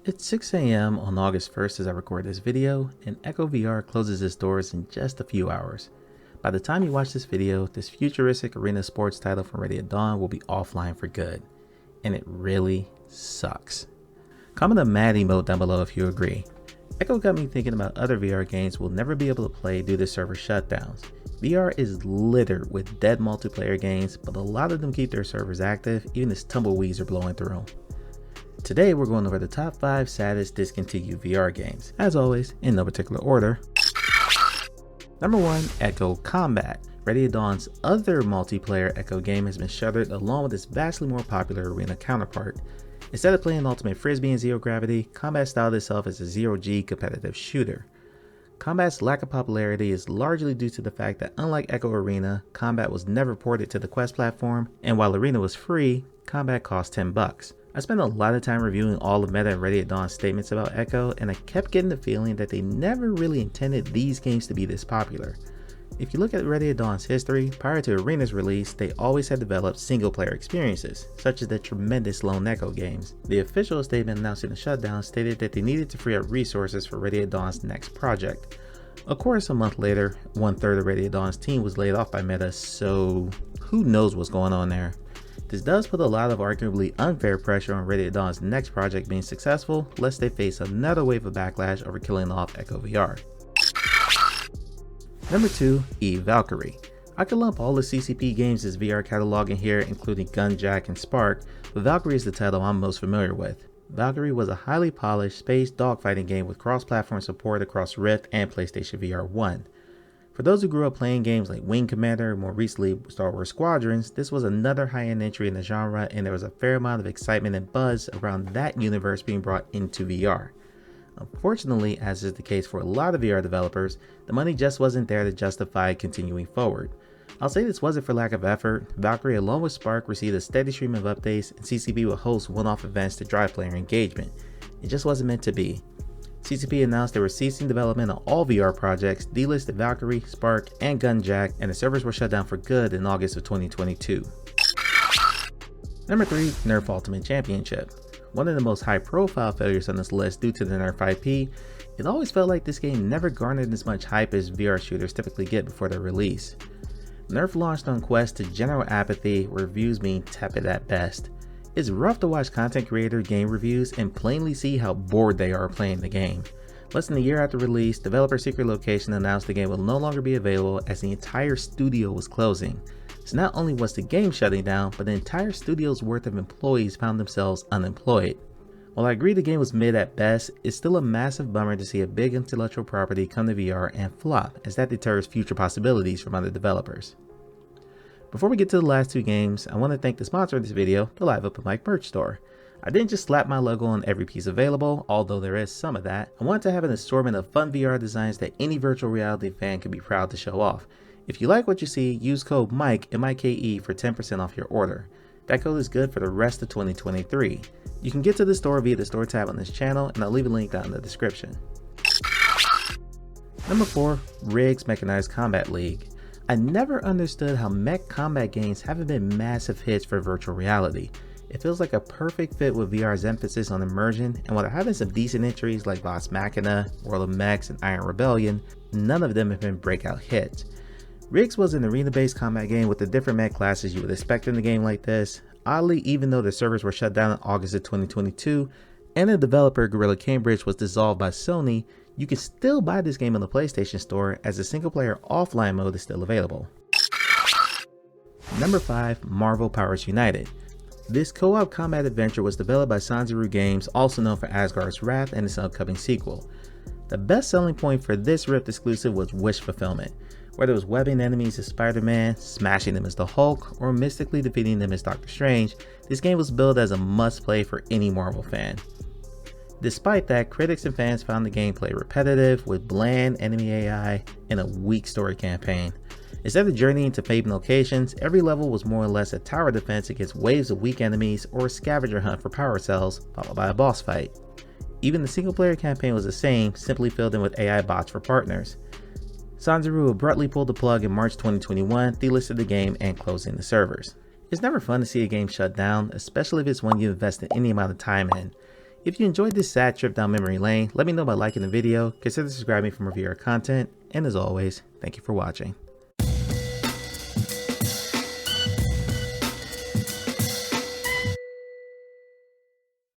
It's 6 a.m. on August 1st as I record this video, and Echo VR closes its doors in just a few hours. By the time you watch this video, this futuristic arena sports title from Ready at Dawn will be offline for good. And it really sucks. Comment a mad emote down below if you agree. Echo got me thinking about other VR games we'll never be able to play due to server shutdowns. VR is littered with dead multiplayer games, but a lot of them keep their servers active even as tumbleweeds are blowing through them. Today we're going over the top 5 saddest discontinued VR games, as always in no particular order. Number 1, Echo Combat. Ready at Dawn's other multiplayer Echo game has been shuttered along with its vastly more popular arena counterpart. Instead of playing Ultimate Frisbee and Zero Gravity, Combat styled itself as a zero-G competitive shooter. Combat's lack of popularity is largely due to the fact that unlike Echo Arena, Combat was never ported to the Quest platform, and while Arena was free, Combat cost $10. I spent a lot of time reviewing all of Meta and Ready at Dawn's statements about Echo, and I kept getting the feeling that they never really intended these games to be this popular. If you look at Ready at Dawn's history, prior to Arena's release, they always had developed single-player experiences, such as the tremendous Lone Echo games. The official statement announcing the shutdown stated that they needed to free up resources for Ready at Dawn's next project. Of course, a month later, 1/3 of Ready at Dawn's team was laid off by Meta, so who knows what's going on there. This does put a lot of arguably unfair pressure on Ready at Dawn's next project being successful, lest they face another wave of backlash over killing off Echo VR. Number 2, Eve Valkyrie. I could lump all the CCP games as VR catalog in here, including Gunjack and Spark, but Valkyrie is the title I'm most familiar with. Valkyrie was a highly polished space dogfighting game with cross-platform support across Rift and PlayStation VR 1. For those who grew up playing games like Wing Commander and more recently Star Wars Squadrons, this was another high-end entry in the genre, and there was a fair amount of excitement and buzz around that universe being brought into VR. Unfortunately, as is the case for a lot of VR developers, the money just wasn't there to justify continuing forward. I'll say this wasn't for lack of effort. Valkyrie along with Spark received a steady stream of updates, and CCP would host one-off events to drive player engagement. It just wasn't meant to be. CCP announced they were ceasing development on all VR projects, delisted Valkyrie, Spark, and Gunjack, and the servers were shut down for good in August of 2022. Number 3, Nerf Ultimate Championship. One of the most high-profile failures on this list due to the Nerf IP, it always felt like this game never garnered as much hype as VR shooters typically get before their release. Nerf launched on Quest to general apathy, with reviews being tepid at best. It's rough to watch content creator game reviews and plainly see how bored they are playing the game. Less than a year after release, developer Secret Location announced the game will no longer be available as the entire studio was closing. So not only was the game shutting down, but the entire studio's worth of employees found themselves unemployed. While I agree the game was mid at best, it's still a massive bummer to see a big intellectual property come to VR and flop, as that deters future possibilities from other developers. Before we get to the last 2 games, I want to thank the sponsor of this video, the Live Open Mic merch store. I didn't just slap my logo on every piece available, although there is some of that. I wanted to have an assortment of fun VR designs that any virtual reality fan could be proud to show off. If you like what you see, use code MIKE, M-I-K-E, for 10% off your order. That code is good for the rest of 2023. You can get to the store via the store tab on this channel, and I'll leave a link down in the description. Number 4, Riggs Mechanized Combat League. I never understood how mech combat games haven't been massive hits for virtual reality. It feels like a perfect fit with VR's emphasis on immersion, and while they're having some decent entries like Vox Machina, World of Mechs, and Iron Rebellion, none of them have been breakout hits. Riggs was an arena-based combat game with the different mech classes you would expect in a game like this. Oddly, even though the servers were shut down in August of 2022, and the developer Guerrilla Cambridge was dissolved by Sony, you can still buy this game on the PlayStation Store as the single-player offline mode is still available. Number 5, Marvel Powers United. This co-op combat adventure was developed by Sanzaru Games, also known for Asgard's Wrath and its upcoming sequel. The best selling point for this Rift exclusive was wish fulfillment. Whether it was webbing enemies as Spider-Man, smashing them as the Hulk, or mystically defeating them as Doctor Strange, this game was billed as a must-play for any Marvel fan. Despite that, critics and fans found the gameplay repetitive, with bland enemy AI and a weak story campaign. Instead of journeying to famed locations, every level was more or less a tower defense against waves of weak enemies or a scavenger hunt for power cells, followed by a boss fight. Even the single-player campaign was the same, simply filled in with AI bots for partners. Sanzaru abruptly pulled the plug in March 2021, delisted the game, and closing the servers. It's never fun to see a game shut down, especially if it's one you invested any amount of time in. If you enjoyed this sad trip down memory lane, let me know by liking the video, consider subscribing for more VR content, and as always, thank you for watching.